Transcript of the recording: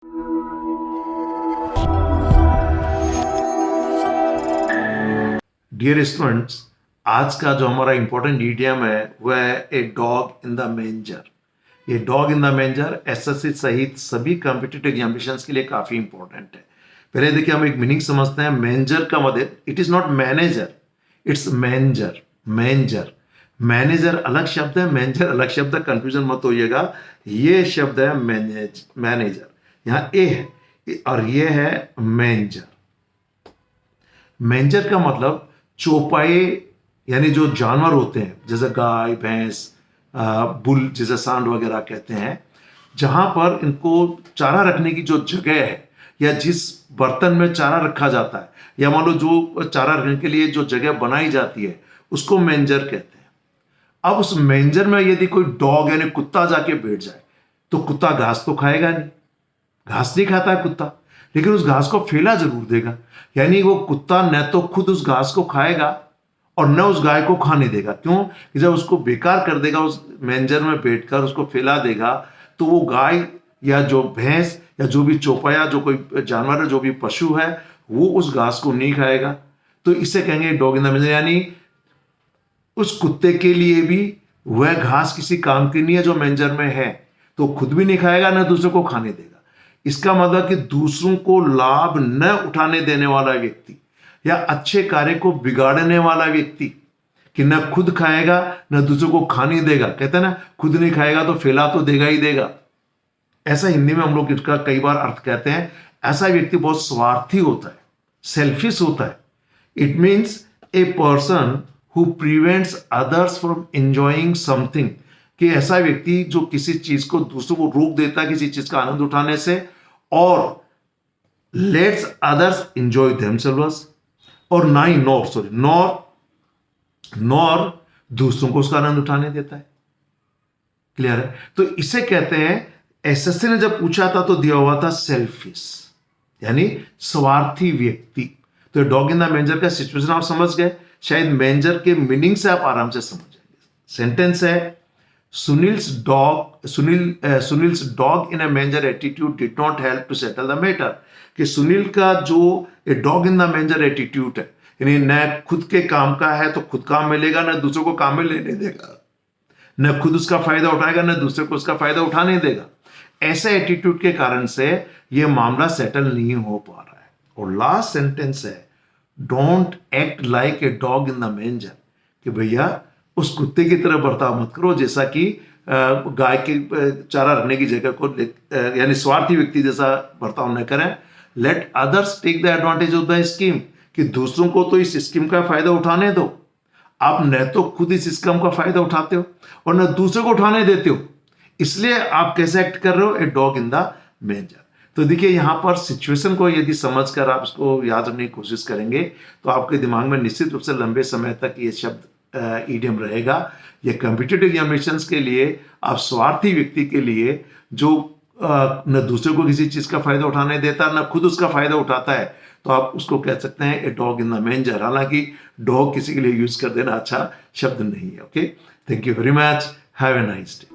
Dear students, आज का जो हमारा इंपॉर्टेंट ईडियम है वह है a dog in the manger. ये dog in the manger SSC सहित सभी कॉम्पिटिटिव एग्जामिनेशंस के लिए काफी इंपॉर्टेंट है। पहले देखिए हम एक मीनिंग समझते हैं। मेंजर का मतलब it is not manager, it's मेंजर। मेंजर manager अलग शब्द है, मेंजर अलग शब्द है, कंफ्यूजन मत होइएगा। ये शब्द है मैनेजर, यहाँ ए है और ये है मेंजर। मेंजर का मतलब चौपाए, यानी जो जानवर होते हैं जैसे गाय भैंस, बुल जैसे सांड वगैरह कहते हैं, जहां पर इनको चारा रखने की जो जगह है या जिस बर्तन में चारा रखा जाता है या मान लो जो चारा रखने के लिए जो जगह बनाई जाती है उसको मेंजर कहते हैं। अब उस मेंजर में यदि कोई डॉग यानी कुत्ता जाके बैठ जाए तो कुत्ता घास तो खाएगा नहीं, घास नहीं खाता है कुत्ता, लेकिन उस घास को फैला जरूर देगा। यानी वो कुत्ता न तो खुद उस घास को खाएगा और न उस गाय को खाने देगा। क्यों? कि जब उसको बेकार कर देगा, उस मेंजर में बैठकर उसको फैला देगा, तो वो गाय या जो भैंस या जो भी चौपाया जो कोई जानवर है, जो भी पशु है, वो उस घास को नहीं खाएगा। तो इसे कहेंगे डॉग इन द मेंजर। यानी उस कुत्ते के लिए भी वह घास किसी काम की नहीं है जो मेंजर में है, तो खुद भी नहीं खाएगा ना दूसरों को खाने देगा। इसका मतलब कि दूसरों को लाभ न उठाने देने वाला व्यक्ति या अच्छे कार्य को बिगाड़ने वाला व्यक्ति, कि न खुद खाएगा न दूसरों को खाने देगा। कहते हैं ना, खुद नहीं खाएगा तो फैला तो देगा ही देगा। ऐसा हिंदी में हम लोग इसका कई बार अर्थ कहते हैं। ऐसा व्यक्ति बहुत स्वार्थी होता है, सेल्फिश होता है। It means a person who prevents others from enjoying something, कि ऐसा व्यक्ति जो किसी चीज को दूसरों को रोक देता है किसी चीज का आनंद उठाने से, और लेट्स अदर्स एंजॉय देमसेल्व्स, और ना ही नॉर दूसरों को उसका आनंद उठाने देता है। क्लियर है? तो इसे कहते हैं, एसएससी ने जब पूछा था तो दिया हुआ था सेल्फिश, यानी स्वार्थी व्यक्ति। तो डॉग इन द मेंजर का सिचुएशन आप समझ गए। शायद मेंजर के मीनिंग से आप आराम से समझ जाएंगे। सेंटेंस है, Sunil's dog in a manger attitude did not help to settle the matter। कि सुनील का जो a dog in the मेंजर attitude है, यानी न खुद के काम का है तो खुद काम मिलेगा, न दूसरों को काम में लेने देगा, न खुद उसका फायदा उठाएगा न दूसरे को उसका फायदा उठाने देगा। ऐसे एटीट्यूड के कारण से यह मामला सेटल नहीं हो पा रहा है। और लास्ट सेंटेंस है, don't act like a dog in the मेंजर, कि भैया उस कुत्ते की तरह बर्ताव मत करो जैसा कि गाय के चारा रखने की जगह को, यानी स्वार्थी व्यक्ति जैसा बर्ताव न करें। Let others take the advantage of the scheme, कि दूसरों को तो इस स्कीम का फायदा उठाने दो। आप न तो खुद इस स्कीम का फायदा उठाते हो और न दूसरों को उठाने देते हो, इसलिए आप कैसे एक्ट कर रहे हो, ए डॉग इन द मेंजर। तो देखिए यहां पर सिचुएशन को यदि समझकर आप इसको याद रखने की कोशिश करेंगे तो आपके दिमाग में निश्चित रूप से लंबे समय तक ये शब्द ईडियम रहेगा। ये कॉम्पिटिटिव एग्जामिनेशंस के लिए आप स्वार्थी व्यक्ति के लिए जो न दूसरे को किसी चीज का फायदा उठाने देता न खुद उसका फायदा उठाता है, तो आप उसको कह सकते हैं ए डॉग इन द मेंजर। हालांकि डॉग किसी के लिए यूज कर देना अच्छा शब्द नहीं है। Okay, thank you very much, have a nice day.